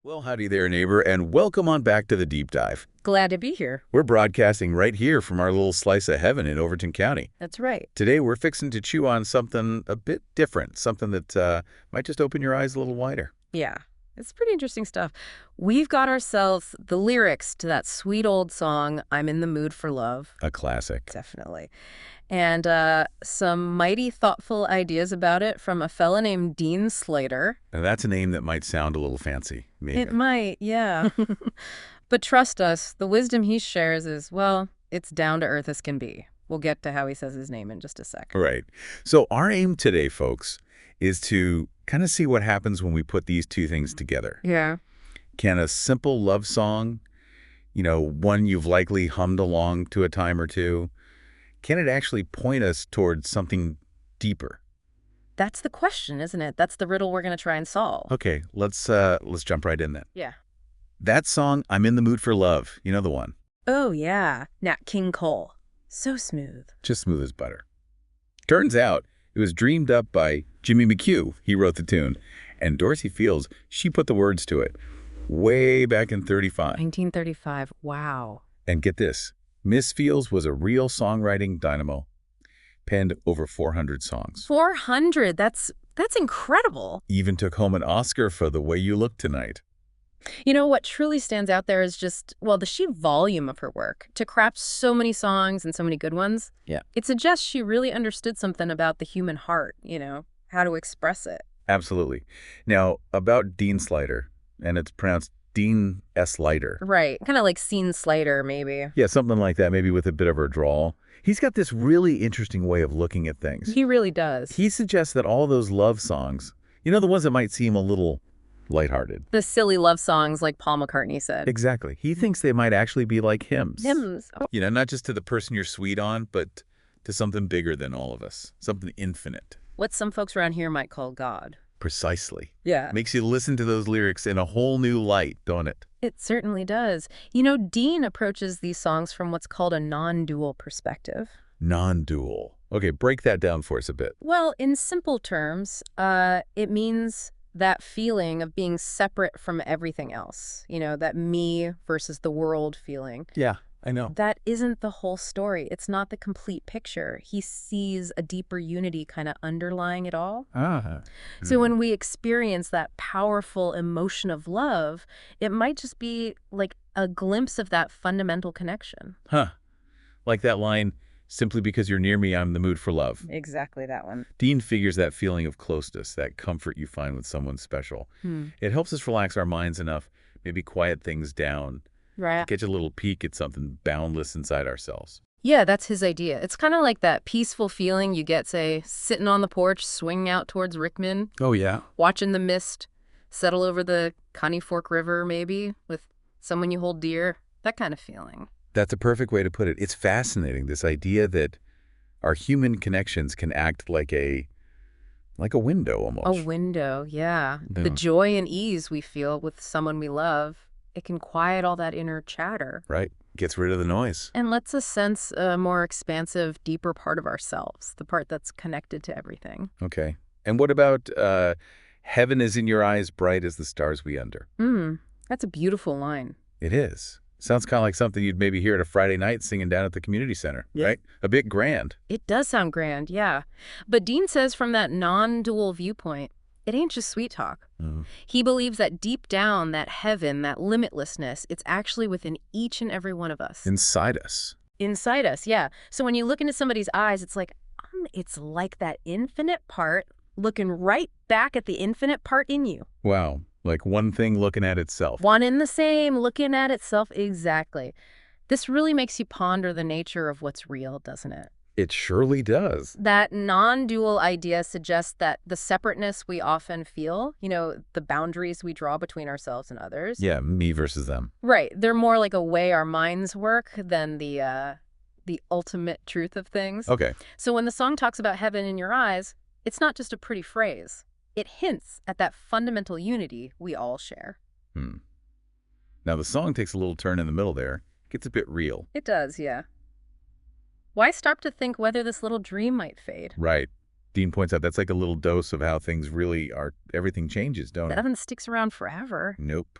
Well, howdy there, neighbor, and welcome on back to the Deep Dive. Glad to be here. We're broadcasting right here from our little slice of heaven in Overton County. That's right. Today, we're fixing to chew on something a bit different, something that might just open your eyes a little wider. Yeah, it's pretty interesting stuff. We've got ourselves the lyrics to that sweet old song, I'm in the Mood for Love. A classic. Definitely. And some mighty thoughtful ideas about it from a fella named Dean Sluyter. Now, that's a name that might sound a little fancy, maybe. It might, yeah. But trust us, the wisdom he shares is, well, it's down to earth as can be. We'll get to how he says his name in just a sec. Right. So our aim today, folks, is to kind of see what happens when we put these two things together. Yeah. Can a simple love song, one you've likely hummed along to a time or two, can it actually point us towards something deeper? That's the question, isn't it? That's the riddle we're going to try and solve. Okay, let's jump right in then. Yeah. That song, I'm in the Mood for Love, you know the one. Oh, yeah. Nat King Cole. So smooth. Just smooth as butter. Turns out, it was dreamed up by Jimmy McHugh. He wrote the tune. And Dorsey Fields, she put the words to it way back in 1935. 1935. Wow. And get this, Miss Fields was a real songwriting dynamo, penned over 400 songs. 400. That's incredible. Even took home an Oscar for The Way You Look Tonight. You know, what truly stands out there is just, well, the sheer volume of her work. To craft so many songs and so many good ones. Yeah. It suggests she really understood something about the human heart, how to express it. Absolutely. Now, about Dean Sluyter, and it's pronounced Dean S. Sluyter. Right. Kind of like Scene Sluyter, maybe. Yeah, something like that, maybe with a bit of a drawl. He's got this really interesting way of looking at things. He really does. He suggests that all those love songs, the ones that might seem a little lighthearted. The silly love songs like Paul McCartney said. Exactly. He thinks they might actually be like hymns. Hymns. Oh. Not just to the person you're sweet on, but to something bigger than all of us, something infinite. What some folks around here might call God. Precisely. Yeah. Makes you listen to those lyrics in a whole new light, don't it? It certainly does. Dean approaches these songs from what's called a non-dual perspective. Non-dual. Okay, break that down for us a bit. Well, in simple terms, it means that feeling of being separate from everything else. That me versus the world feeling. Yeah, I know. That isn't the whole story. It's not the complete picture. He sees a deeper unity kind of underlying it all. So when we experience that powerful emotion of love, it might just be like a glimpse of that fundamental connection. Like that line, simply because you're near me, I'm in the mood for love. Exactly that one. Dean figures that feeling of closeness, that comfort you find with someone special. It helps us relax our minds enough, maybe quiet things down. Right. Get a little peek at something boundless inside ourselves. Yeah, that's his idea. It's kind of like that peaceful feeling you get, say, sitting on the porch, swinging out towards Rickman. Oh, yeah? Watching the mist settle over the Connie Fork River, maybe, with someone you hold dear. That kind of feeling. That's a perfect way to put it. It's fascinating, this idea that our human connections can act like a window almost. A window, yeah. The joy and ease we feel with someone we love, it can quiet all that inner chatter. Right. Gets rid of the noise. And lets us sense a more expansive, deeper part of ourselves, the part that's connected to everything. Okay. And what about heaven is in your eyes, bright as the stars we under? That's a beautiful line. It is. Sounds kind of like something you'd maybe hear at a Friday night singing down at the community center, right? A bit grand. It does sound grand, yeah. But Dean says from that non-dual viewpoint, it ain't just sweet talk. He believes that deep down, that heaven, that limitlessness, it's actually within each and every one of us. Inside us. Inside us, yeah. So when you look into somebody's eyes, it's like that infinite part looking right back at the infinite part in you. Wow. Like one thing looking at itself. One and the same, looking at itself, exactly. This really makes you ponder the nature of what's real, doesn't it? It surely does. That non-dual idea suggests that the separateness we often feel, the boundaries we draw between ourselves and others. Yeah, me versus them. Right. They're more like a way our minds work than the ultimate truth of things. Okay. So when the song talks about heaven in your eyes, it's not just a pretty phrase. It hints at that fundamental unity we all share. Now, the song takes a little turn in the middle there. Gets a bit real. It does, yeah. Why stop to think whether this little dream might fade? Right. Dean points out that's like a little dose of how things really are. Everything changes, don't it? Nothing sticks around forever. Nope.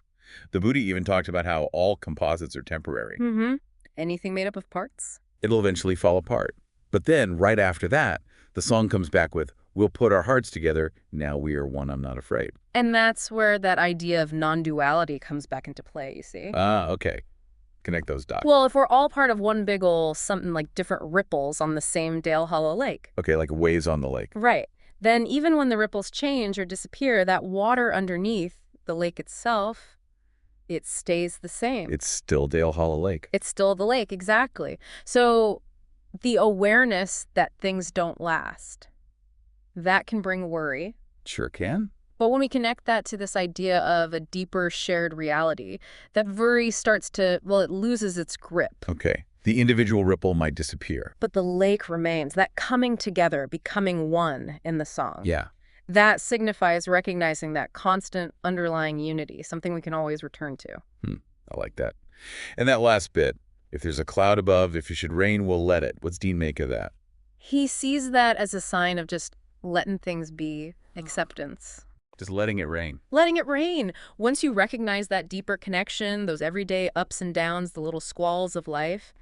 The Buddha even talked about how all composites are temporary. Mm-hmm. Anything made up of parts? It'll eventually fall apart. But then, right after that, the song comes back with, we'll put our hearts together, now we are one, I'm not afraid. And that's where that idea of non-duality comes back into play, you see? Ah, okay. Connect those dots. Well, if we're all part of one big ol' something like different ripples on the same Dale Hollow Lake. Okay, like waves on the lake. Right. Then even when the ripples change or disappear, that water underneath the lake itself, it stays the same. It's still Dale Hollow Lake. It's still the lake, exactly. So the awareness that things don't last, that can bring worry. Sure can. But when we connect that to this idea of a deeper shared reality, that worry starts to, well, it loses its grip. Okay. The individual ripple might disappear. But the lake remains, that coming together, becoming one in the song. Yeah. That signifies recognizing that constant underlying unity, something we can always return to. I like that. And that last bit, if there's a cloud above, if it should rain, we'll let it. What's Dean make of that? He sees that as a sign of just letting things be, acceptance. Just letting it rain. Letting it rain. Once you recognize that deeper connection, those everyday ups and downs, the little squalls of life,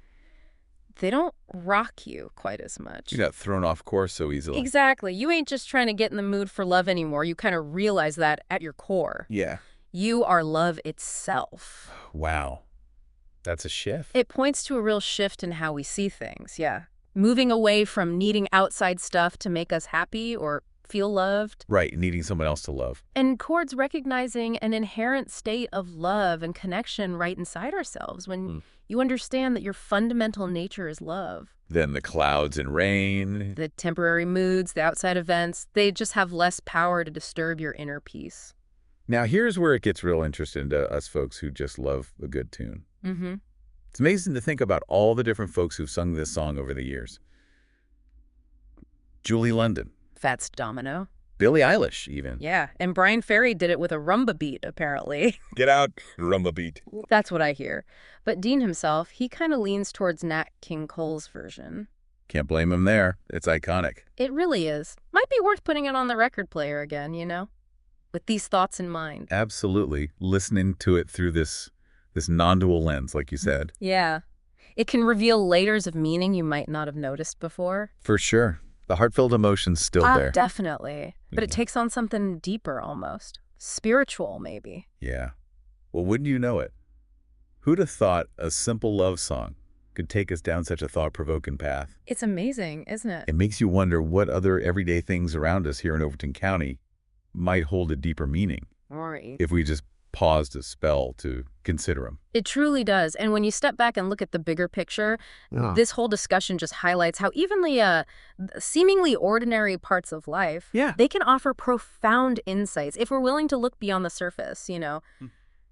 they don't rock you quite as much. You got thrown off course so easily. Exactly. You ain't just trying to get in the mood for love anymore. You kind of realize that at your core. Yeah. You are love itself. Wow. That's a shift. It points to a real shift in how we see things, yeah. Moving away from needing outside stuff to make us happy or feel loved. Right, needing someone else to love. And Chord's recognizing an inherent state of love and connection right inside ourselves when you understand that your fundamental nature is love. Then the clouds and rain. The temporary moods, the outside events, they just have less power to disturb your inner peace. Now here's where it gets real interesting to us folks who just love a good tune. Mm-hmm. It's amazing to think about all the different folks who've sung this song over the years. Julie London. Fats Domino. Billie Eilish, even. Yeah, and Brian Ferry did it with a rumba beat, apparently. Get out, rumba beat. That's what I hear. But Dean himself, he kind of leans towards Nat King Cole's version. Can't blame him there. It's iconic. It really is. Might be worth putting it on the record player again, you know? With these thoughts in mind. Absolutely. Listening to it through this non-dual lens, like you said. Yeah. It can reveal layers of meaning you might not have noticed before. For sure. The heartfelt emotion's still there. Definitely. But it takes on something deeper almost. Spiritual, maybe. Yeah. Well, wouldn't you know it? Who'd have thought a simple love song could take us down such a thought-provoking path? It's amazing, isn't it? It makes you wonder what other everyday things around us here in Overton County might hold a deeper meaning. Right. If we just paused a spell to consider them. It truly does. And when you step back and look at the bigger picture, this whole discussion just highlights how even the seemingly ordinary parts of life, they can offer profound insights if we're willing to look beyond the surface, you know.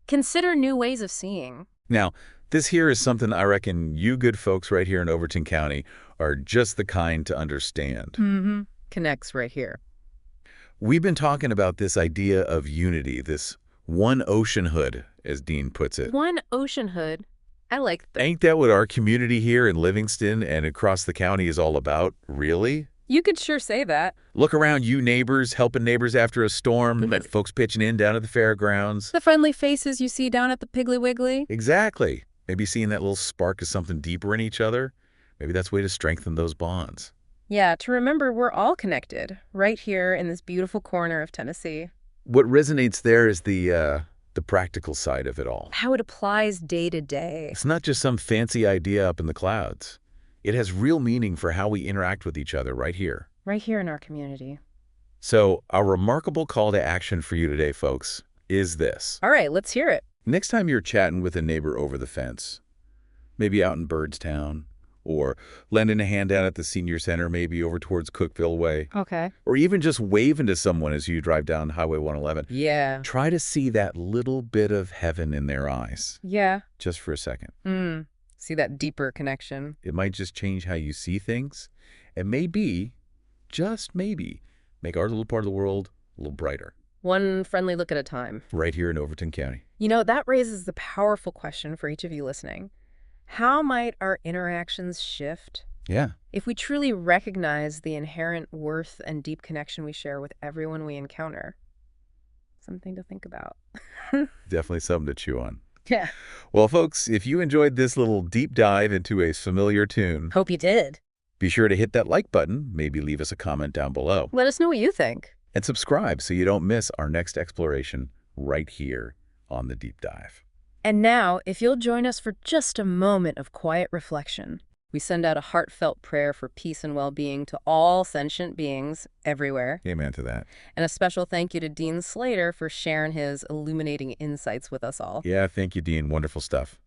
Consider new ways of seeing. Now, this here is something I reckon you good folks right here in Overton County are just the kind to understand. Mm-hmm. Connects right here. We've been talking about this idea of unity, this one ocean hood, as Dean puts it. One ocean hood. I like that. Ain't that what our community here in Livingston and across the county is all about, really? You could sure say that. Look around you neighbors, helping neighbors after a storm, folks pitching in down at the fairgrounds. The friendly faces you see down at the Piggly Wiggly. Exactly. Maybe seeing that little spark of something deeper in each other. Maybe that's a way to strengthen those bonds. Yeah, to remember we're all connected, right here in this beautiful corner of Tennessee. What resonates there is the practical side of it all. How it applies day to day. It's not just some fancy idea up in the clouds. It has real meaning for how we interact with each other right here. Right here in our community. So our remarkable call to action for you today, folks, is this. All right, let's hear it. Next time you're chatting with a neighbor over the fence, maybe out in Birdstown, or lending a hand down at the senior center, maybe over towards Cookville Way. Okay. Or even just waving to someone as you drive down Highway 111. Yeah. Try to see that little bit of heaven in their eyes. Yeah. Just for a second. See that deeper connection. It might just change how you see things. And maybe, just maybe, make our little part of the world a little brighter. One friendly look at a time. Right here in Overton County. You know, that raises the powerful question for each of you listening. How might our interactions shift? Yeah. If we truly recognize the inherent worth and deep connection we share with everyone we encounter. Something to think about. Definitely something to chew on. Yeah. Well, folks, if you enjoyed this little deep dive into a familiar tune, Hope you did. be sure to hit that like button, maybe leave us a comment down below, Let us know what you think. and subscribe so you don't miss our next exploration right here on The Deep Dive. And now, if you'll join us for just a moment of quiet reflection, we send out a heartfelt prayer for peace and well-being to all sentient beings everywhere. Amen to that. And a special thank you to Dean Sluyter for sharing his illuminating insights with us all. Yeah, thank you, Dean. Wonderful stuff.